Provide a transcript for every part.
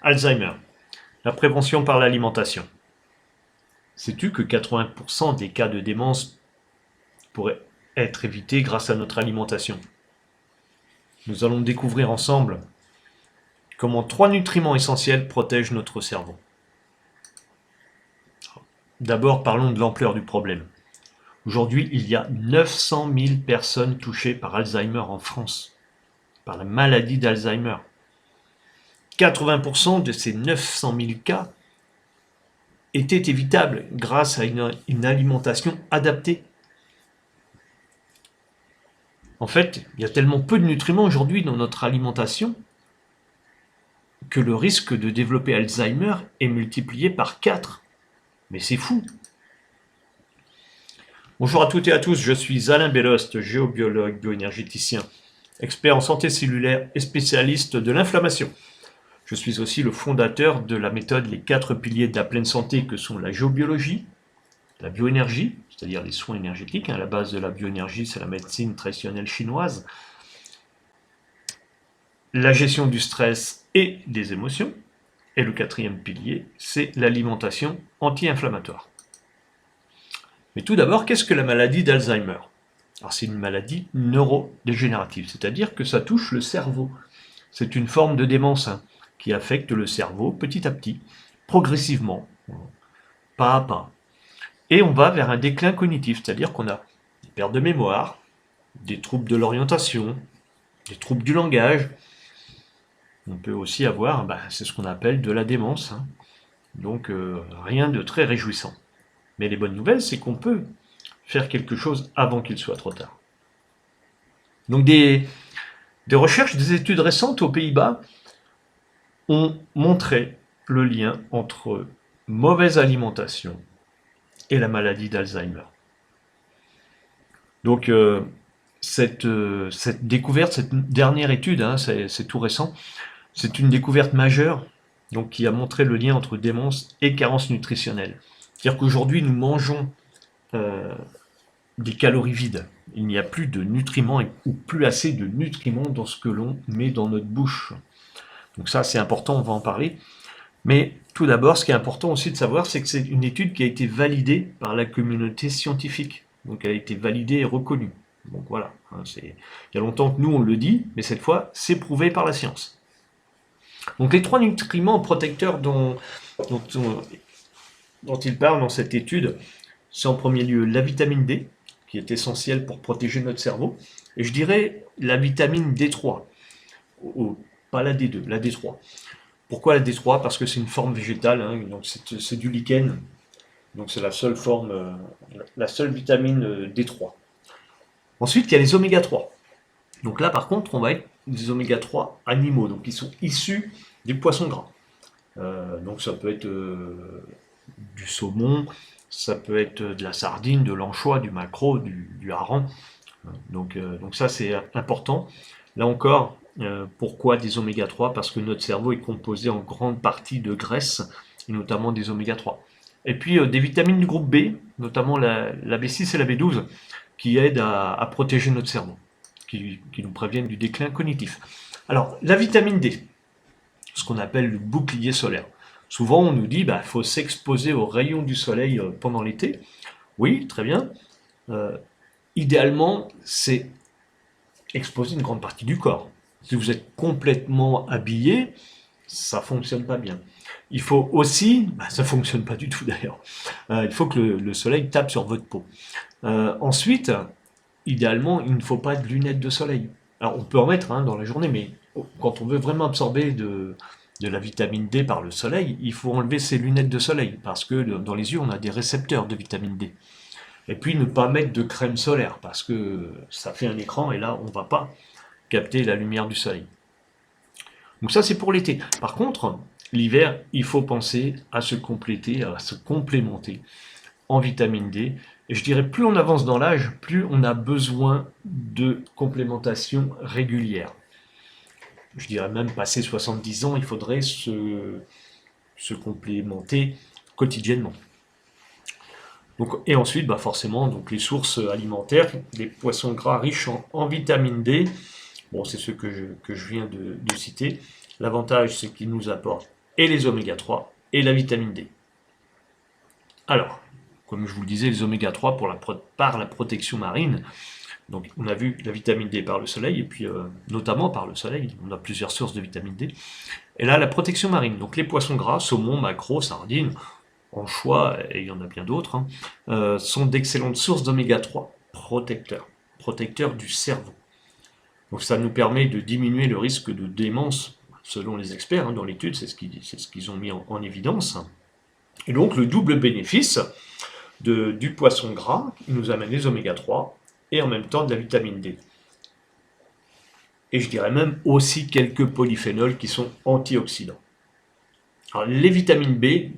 Alzheimer, la prévention par l'alimentation. Sais-tu que 80% des cas de démence pourraient être évités grâce à notre alimentation? Nous allons découvrir ensemble comment 3 nutriments essentiels protègent notre cerveau. D'abord, parlons de l'ampleur du problème. Aujourd'hui, il y a 900 000 personnes touchées par Alzheimer en France, par la maladie d'Alzheimer. 80% de ces 900 000 cas étaient évitables grâce à une alimentation adaptée. En fait, il y a tellement peu de nutriments aujourd'hui dans notre alimentation que le risque de développer Alzheimer est multiplié par 4. Mais c'est fou. Bonjour à toutes et à tous, je suis Alain Bellost, géobiologue, bioénergéticien, expert en santé cellulaire et spécialiste de l'inflammation. Je suis aussi le fondateur de la méthode Les 4 piliers de la pleine santé que sont la géobiologie, la bioénergie, c'est-à-dire les soins énergétiques. À la base de la bioénergie, c'est la médecine traditionnelle chinoise. La gestion du stress et des émotions. Et le 4e pilier, c'est l'alimentation anti-inflammatoire. Mais tout d'abord, qu'est-ce que la maladie d'Alzheimer? Alors c'est une maladie neurodégénérative, c'est-à-dire que ça touche le cerveau. C'est une forme de démence qui affecte le cerveau petit à petit, progressivement, pas à pas. Et on va vers un déclin cognitif, c'est-à-dire qu'on a des pertes de mémoire, des troubles de l'orientation, des troubles du langage. On peut aussi avoir, c'est ce qu'on appelle de la démence. Donc rien de très réjouissant. Mais les bonnes nouvelles, c'est qu'on peut faire quelque chose avant qu'il soit trop tard. Donc des recherches, des études récentes aux Pays-Bas ont montré le lien entre mauvaise alimentation et la maladie d'Alzheimer. Donc cette découverte, cette dernière étude, c'est tout récent, c'est une découverte majeure donc, qui a montré le lien entre démence et carence nutritionnelle. C'est-à-dire qu'aujourd'hui, nous mangeons des calories vides. Il n'y a plus de nutriments ou plus assez de nutriments dans ce que l'on met dans notre bouche. Donc ça, c'est important, on va en parler. Mais tout d'abord, ce qui est important aussi de savoir, c'est que c'est une étude qui a été validée par la communauté scientifique. Donc elle a été validée et reconnue. Donc voilà, il y a longtemps que nous on le dit, mais cette fois, c'est prouvé par la science. Donc les 3 nutriments protecteurs dont il parle dans cette étude, c'est en premier lieu la vitamine D, qui est essentielle pour protéger notre cerveau, et je dirais la vitamine D3, pas la D2, la D3. Pourquoi la D3? Parce que c'est une forme végétale, donc c'est du lichen, donc c'est la seule forme, la seule vitamine D3. Ensuite, il y a les oméga 3. Donc là, par contre, on va être des oméga 3 animaux, donc ils sont issus des poissons gras. Donc ça peut être du saumon, ça peut être de la sardine, de l'anchois, du maquereau, du hareng. Donc ça, c'est important. Là encore, pourquoi des oméga 3? Parce que notre cerveau est composé en grande partie de graisse, et notamment des oméga 3. Et puis des vitamines du groupe B, notamment la B6 et la B12, qui aident à protéger notre cerveau, qui nous préviennent du déclin cognitif. Alors, la vitamine D, ce qu'on appelle le bouclier solaire. Souvent, on nous dit qu'il faut s'exposer aux rayons du soleil pendant l'été. Oui, très bien. Idéalement, c'est exposer une grande partie du corps. Si vous êtes complètement habillé, ça ne fonctionne pas bien. Il faut aussi, ça ne fonctionne pas du tout d'ailleurs, il faut que le soleil tape sur votre peau. Ensuite, idéalement, il ne faut pas de lunettes de soleil. Alors on peut en mettre dans la journée, mais quand on veut vraiment absorber de la vitamine D par le soleil, il faut enlever ses lunettes de soleil, parce que dans les yeux, on a des récepteurs de vitamine D. Et puis ne pas mettre de crème solaire, parce que ça fait un écran, et là, on ne va pas capter la lumière du soleil. Donc ça, c'est pour l'été. Par contre, l'hiver, il faut penser à se compléter, à se complémenter en vitamine D. Et je dirais, plus on avance dans l'âge, plus on a besoin de complémentation régulière. Je dirais même, passé 70 ans, il faudrait se complémenter quotidiennement. Donc, et ensuite, forcément, donc les sources alimentaires, les poissons gras riches en vitamine D, bon, c'est ceux que je viens de citer. L'avantage, c'est qu'ils nous apportent et les oméga 3 et la vitamine D. Alors, comme je vous le disais, les oméga 3 par la protection marine. Donc on a vu la vitamine D par le soleil, et puis notamment par le soleil, on a plusieurs sources de vitamine D. Et là, la protection marine, donc les poissons gras, saumon, maquereau, sardines, anchois, et il y en a bien d'autres, sont d'excellentes sources d'oméga 3 protecteurs du cerveau. Donc ça nous permet de diminuer le risque de démence, selon les experts, dans l'étude, c'est ce qu'ils ont mis en évidence. Et donc le double bénéfice du poisson gras, qui nous amène les oméga 3, et en même temps de la vitamine D. Et je dirais même aussi quelques polyphénols qui sont antioxydants. Alors les vitamines B,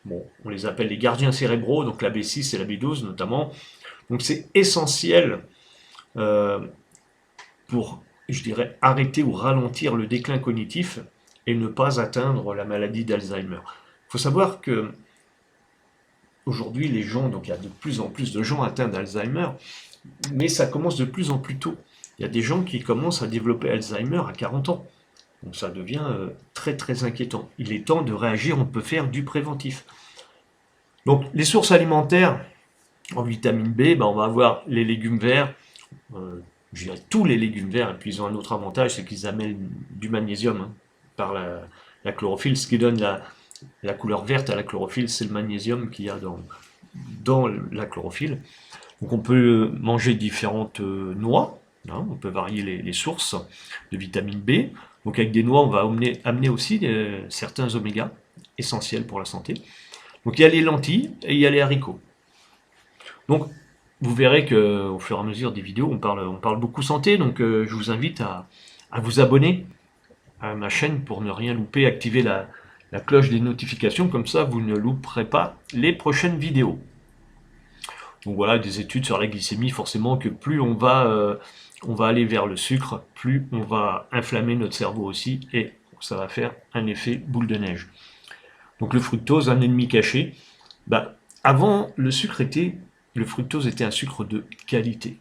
bon, on les appelle les gardiens cérébraux, donc la B6 et la B12 notamment. Donc c'est essentiel pour, je dirais, arrêter ou ralentir le déclin cognitif et ne pas atteindre la maladie d'Alzheimer. Il faut savoir que aujourd'hui, les gens, donc il y a de plus en plus de gens atteints d'Alzheimer, mais ça commence de plus en plus tôt. Il y a des gens qui commencent à développer Alzheimer à 40 ans. Donc ça devient très très inquiétant. Il est temps de réagir, on peut faire du préventif. Donc les sources alimentaires en vitamine B, on va avoir les légumes verts, je dirais tous les légumes verts, et puis ils ont un autre avantage, c'est qu'ils amènent du magnésium par la chlorophylle, ce qui donne la couleur verte à la chlorophylle, c'est le magnésium qu'il y a dans la chlorophylle. Donc on peut manger différentes noix, on peut varier les sources de vitamine B. Donc avec des noix, on va amener aussi certains oméga essentiels pour la santé. Donc il y a les lentilles et il y a les haricots. Donc vous verrez qu'au fur et à mesure des vidéos, on parle beaucoup santé, donc je vous invite à vous abonner à ma chaîne pour ne rien louper, activer la cloche des notifications, comme ça vous ne louperez pas les prochaines vidéos. Donc voilà, des études sur la glycémie, forcément que plus on va aller vers le sucre, plus on va inflammer notre cerveau aussi, et ça va faire un effet boule de neige. Donc le fructose, un ennemi caché. Avant, le fructose était un sucre de qualité,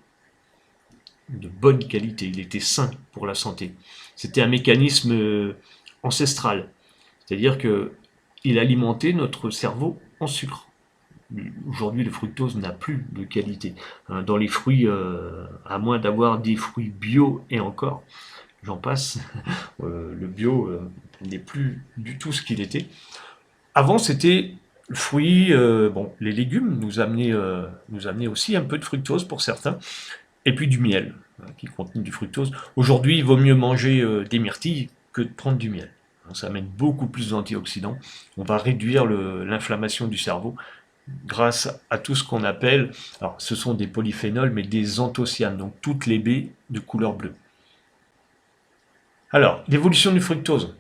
de bonne qualité, il était sain pour la santé. C'était un mécanisme ancestral, c'est-à-dire qu'il alimentait notre cerveau en sucre. Aujourd'hui, le fructose n'a plus de qualité. Dans les fruits, à moins d'avoir des fruits bio et encore, j'en passe, le bio n'est plus du tout ce qu'il était. Avant, c'était fruits, les légumes nous amenaient aussi un peu de fructose pour certains, et puis du miel, qui contient du fructose. Aujourd'hui, il vaut mieux manger des myrtilles que de prendre du miel. Ça amène beaucoup plus d'antioxydants. On va réduire l'inflammation du cerveau grâce à tout ce qu'on appelle, alors ce sont des polyphénols, mais des anthocyanes, donc toutes les baies de couleur bleue. Alors, l'évolution du fructose,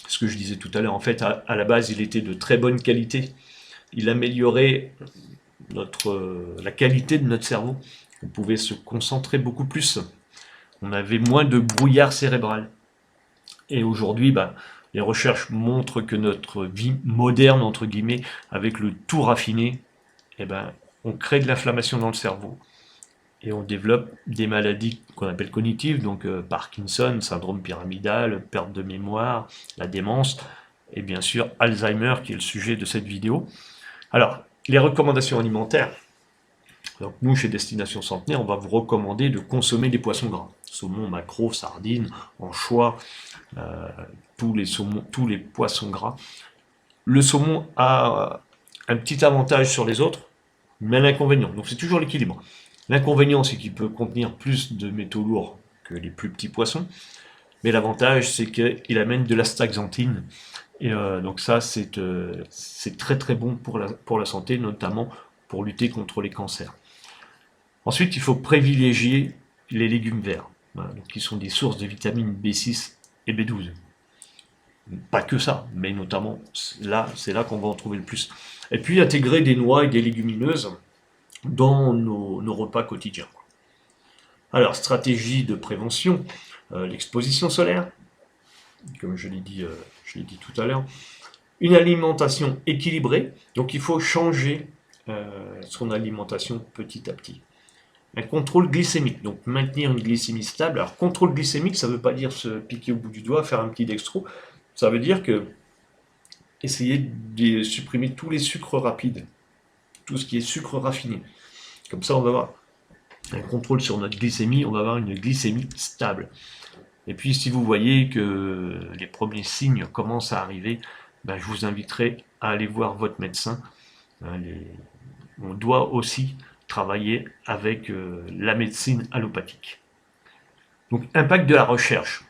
ce que je disais tout à l'heure, en fait, à la base, il était de très bonne qualité. Il améliorait la qualité de notre cerveau. On pouvait se concentrer beaucoup plus. On avait moins de brouillard cérébral. Et aujourd'hui, les recherches montrent que notre vie moderne, entre guillemets, avec le tout raffiné, on crée de l'inflammation dans le cerveau. Et on développe des maladies qu'on appelle cognitives, donc Parkinson, syndrome pyramidal, perte de mémoire, la démence, et bien sûr Alzheimer, qui est le sujet de cette vidéo. Alors, les recommandations alimentaires. Donc nous, chez Destination Centenaire, on va vous recommander de consommer des poissons gras. Saumon, maquereau, sardines, anchois, tous les poissons gras. Le saumon a un petit avantage sur les autres, mais un inconvénient. Donc c'est toujours l'équilibre. L'inconvénient, c'est qu'il peut contenir plus de métaux lourds que les plus petits poissons, mais l'avantage, c'est qu'il amène de l'astaxanthine. Et donc ça, c'est très très bon pour la santé, notamment pour lutter contre les cancers. Ensuite, il faut privilégier les légumes verts, donc qui sont des sources de vitamines B6 et B12. Pas que ça, mais notamment là, c'est là qu'on va en trouver le plus. Et puis intégrer des noix et des légumineuses dans nos repas quotidiens. Alors, stratégie de prévention, l'exposition solaire, comme je l'ai dit tout à l'heure, une alimentation équilibrée, donc il faut changer son alimentation petit à petit. Un contrôle glycémique, donc maintenir une glycémie stable. Alors, contrôle glycémique, ça ne veut pas dire se piquer au bout du doigt, faire un petit dextro, ça veut dire que essayer de supprimer tous les sucres rapides, tout ce qui est sucre raffiné. Comme ça, on va avoir un contrôle sur notre glycémie, on va avoir une glycémie stable. Et puis, si vous voyez que les premiers signes commencent à arriver, ben, je vous inviterai à aller voir votre médecin. On doit aussi travailler avec la médecine allopathique. Donc, impact de la recherche.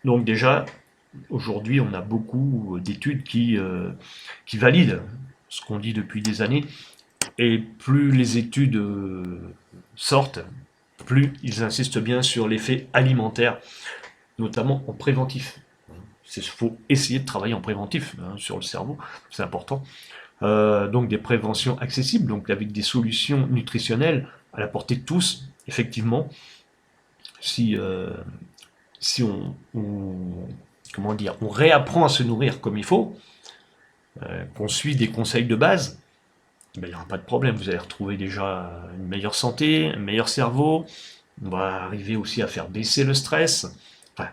Donc déjà, aujourd'hui, on a beaucoup d'études qui valident ce qu'on dit depuis des années. Et plus les études sortent, plus ils insistent bien sur l'effet alimentaire, notamment en préventif. Il faut essayer de travailler en préventif sur le cerveau, c'est important. Donc des préventions accessibles, donc avec des solutions nutritionnelles à la portée de tous, effectivement. Si comment dire, on réapprend à se nourrir comme il faut, qu'on suit des conseils de base, ben, il n'y aura pas de problème. Vous allez retrouver déjà une meilleure santé, un meilleur cerveau. On va arriver aussi à faire baisser le stress. Enfin,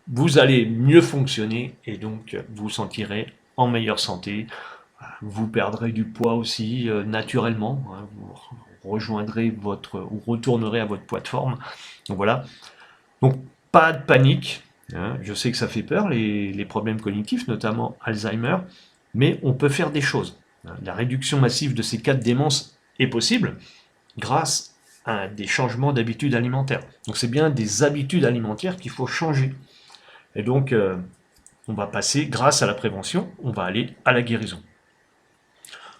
vous allez mieux fonctionner et donc vous vous sentirez en meilleure santé. Vous perdrez du poids aussi naturellement. Vous rejoindrez ou retournerez à votre poids de forme. Donc voilà. Donc pas de panique. Je sais que ça fait peur, les problèmes cognitifs, notamment Alzheimer, mais on peut faire des choses. La réduction massive de ces cas de démence est possible grâce à des changements d'habitudes alimentaires. Donc c'est bien des habitudes alimentaires qu'il faut changer. Et donc on va passer, grâce à la prévention, on va aller à la guérison.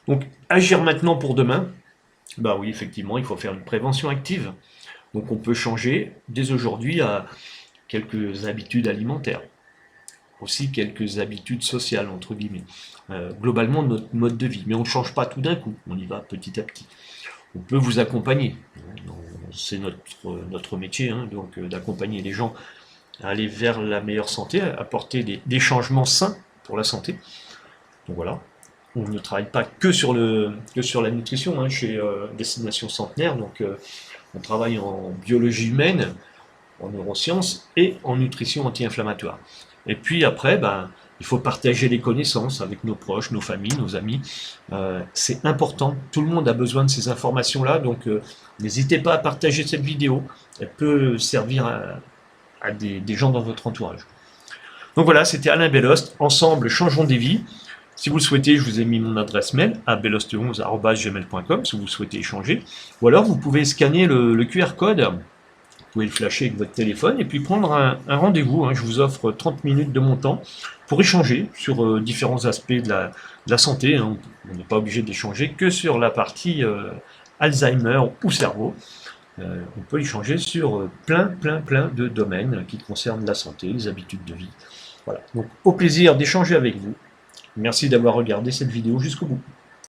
Donc agir maintenant pour demain, bah oui, effectivement, il faut faire une prévention active. Donc on peut changer dès aujourd'hui à quelques habitudes alimentaires, aussi quelques habitudes sociales, entre guillemets. Globalement, notre mode de vie. Mais on ne change pas tout d'un coup, on y va petit à petit. On peut vous accompagner. C'est notre métier, donc d'accompagner les gens à aller vers la meilleure santé, à apporter des changements sains pour la santé. Donc voilà. On ne travaille pas que sur la nutrition chez Destination Centenaire. Donc on travaille en biologie humaine, en neurosciences et en nutrition anti-inflammatoire. Et puis après, il faut partager les connaissances avec nos proches, nos familles, nos amis. C'est important, tout le monde a besoin de ces informations-là, donc n'hésitez pas à partager cette vidéo. Elle peut servir à des gens dans votre entourage. Donc voilà, c'était Alain Bellost. Ensemble, changeons des vies. Si vous le souhaitez, je vous ai mis mon adresse mail à belost11@gmail.com si vous souhaitez échanger. Ou alors, vous pouvez scanner le QR code, vous pouvez le flasher avec votre téléphone et puis prendre un rendez-vous. Je vous offre 30 minutes de mon temps pour échanger sur différents aspects de la santé. On n'est pas obligé d'échanger que sur la partie Alzheimer ou cerveau. On peut échanger sur plein de domaines qui concernent la santé, les habitudes de vie. Voilà. Donc, au plaisir d'échanger avec vous. Merci d'avoir regardé cette vidéo jusqu'au bout.